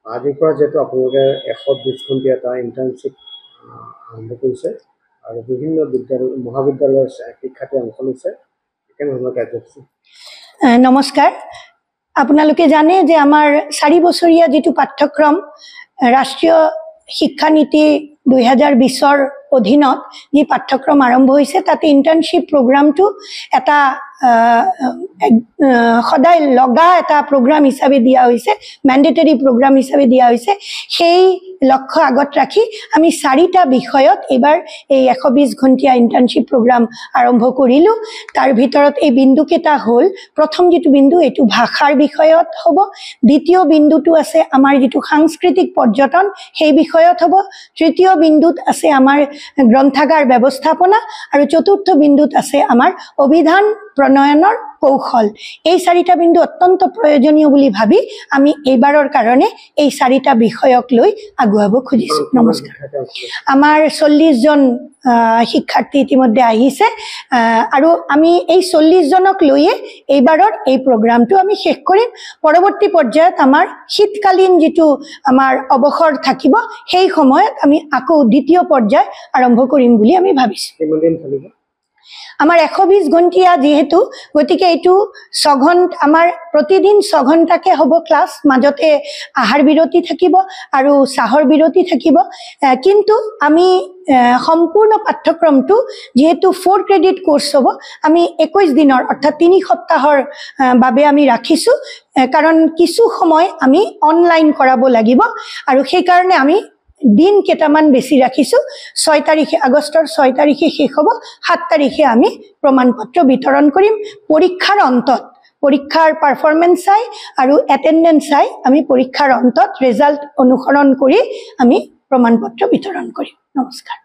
আজিৰ পৰা যেহেতু আপোনালোকে 120 ঘণ্টীয়া এটা ইণ্টাৰ্ণশ্বিপ আৰম্ভ কৰিছে আৰু বিভিন্ন মহাবিদ্যালয়ৰ শিক্ষাৰ্থী অংশ লৈছে কেনেধৰণৰ কাৰ্যসূচী? নমস্কাৰ। আপোনালোকে জানে যে আমাৰ 4 বছৰীয়া যেটো পাঠ্যক্ৰম ৰাষ্ট্ৰীয় শিক্ষা নীতি 2020 অধীনত যি পাঠ্যক্ৰম আৰম্ভ হৈছে তাতে ইণ্টাৰ্ণশ্বিপ প্ৰগ্ৰামটো এটা সদায় লগা এটা প্ৰগ্ৰাম হিচাপে দিয়া হৈছে, ম্যান্ডেটৰী প্ৰগ্ৰাম হিচাপে দিয়া হৈছে। সেই লক্ষ্য আগত ৰাখি আমি 4টা বিষয়ত এবাৰ এই 120 ঘণ্টীয়া ইণ্টাৰ্ণশ্বিপ প্ৰগ্ৰাম আৰম্ভ কৰিলো। তাৰ ভিতৰত এই বিন্দু কেটা হ'ল, প্ৰথম যেটো বিন্দু এটো ভাষাৰ বিষয়ত হ'ব, দ্বিতীয় বিন্দুটো আছে আমাৰ যেটো সাংস্কৃতিক পৰ্যটন সেই বিষয়ত হ'ব, তৃতীয় বিন্দুত আছে আমাৰ গ্ৰন্থাগাৰ ব্যৱস্থাপনা আৰু চতুৰ্থ বিন্দুত আছে আমাৰ অভিধান প্ৰণয়নৰ কৌশল। এই 4টা বিন্দু অত্যন্ত প্ৰয়োজনীয় বুলি ভাবি আমি এইবাৰৰ কাৰণে এই 4টা বিষয়ক লৈ আগুৱাব খুজিছো। নমস্কাৰ। আমাৰ 40 জন শিক্ষাৰ্থী ইতিমধ্যে আহিছে আৰু আমি এই 40 জনক লৈয়ে এইবাৰৰ এই প্ৰগ্ৰামটো আমি শেষ কৰিম। পৰৱৰ্তী পৰ্যায়ত আমাৰ শীতকালীন যেটো আমাৰ অৱসৰ থাকিব সেই সময়ত আমি আকৌ দ্বিতীয় পৰ্যায় আৰম্ভ কৰিম বুলি আমি ভাবিছো। আমাৰ 120 ঘণ্টীয়া যেহেতু গতিকে এইটো 6 ঘণ্টা আমাৰ প্ৰতিদিন 6 ঘণ্টাকে হ'ব ক্লাছ, মাজতে আহাৰ বিৰতি থাকিব আৰু চাহৰ বিৰতি থাকিব। কিন্তু আমি সম্পূৰ্ণ পাঠ্যক্ৰমটো যেহেতু 4 ক্ৰেডিট কোৰ্স হ'ব, আমি 21 দিনৰ অৰ্থাৎ 3 সপ্তাহৰ বাবে আমি ৰাখিছো, কাৰণ কিছু সময় আমি অনলাইন কৰাব লাগিব আৰু সেই কাৰণে আমি দিন কেটামান বেছি ৰাখিছো। 6 তাৰিখে আগষ্টৰ 6 তাৰিখে শেষ হ'ব, 7 তাৰিখে আমি প্ৰমাণপত্ৰ বিতৰণ কৰিম। পৰীক্ষাৰ অন্তত পৰীক্ষাৰ পাৰফৰমেন্স চাই আৰু এটেন্ডেন্স চাই আমি পৰীক্ষাৰ অন্তত ৰিজাল্ট অনুসৰণ কৰি আমি প্ৰমাণপত্ৰ বিতৰণ কৰিম। নমস্কাৰ।